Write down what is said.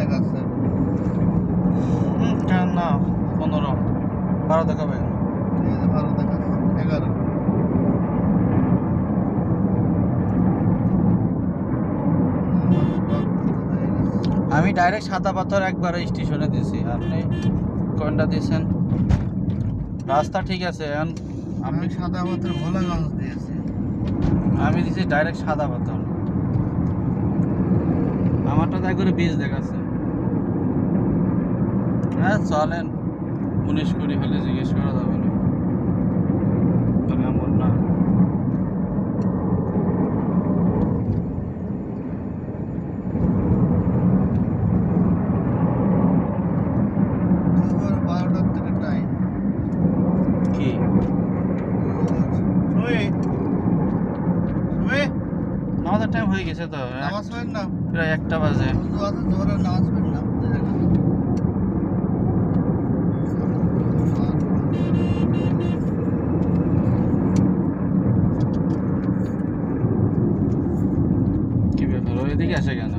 দেখাচ্ছে। না 15 12 দেখাবে। এই যে 12 দেখাচ্ছে, 11। আমি ডাইরেক্ট সাদা পাথর একবার স্টেশনে দিছি, আপনি কোনটা দিয়েছেন? রাস্তা ঠিক আছে, এখন আমি আপনি সাদা পাথর ভোলাগঞ্জ দিয়েছি। আমি দিছি ডাইরেক্ট সাদা পাথর। আমারটা তো একবারে বীজ দেখাচ্ছে। হ্যাঁ চলেন, 19-20 হলে জিজ্ঞেস করা যাবে না, তবে এমন না। দুপুর 12টার থেকে টাইম। কি আমাদের টাইম হয়ে গেছে তো, নামাজ পড়েন না? প্রায় 1টা বাজে। উজু আছে, জোহরে নামাজ পড়েন না? কি ব্যাপার, ও এদিকে আসে কেন?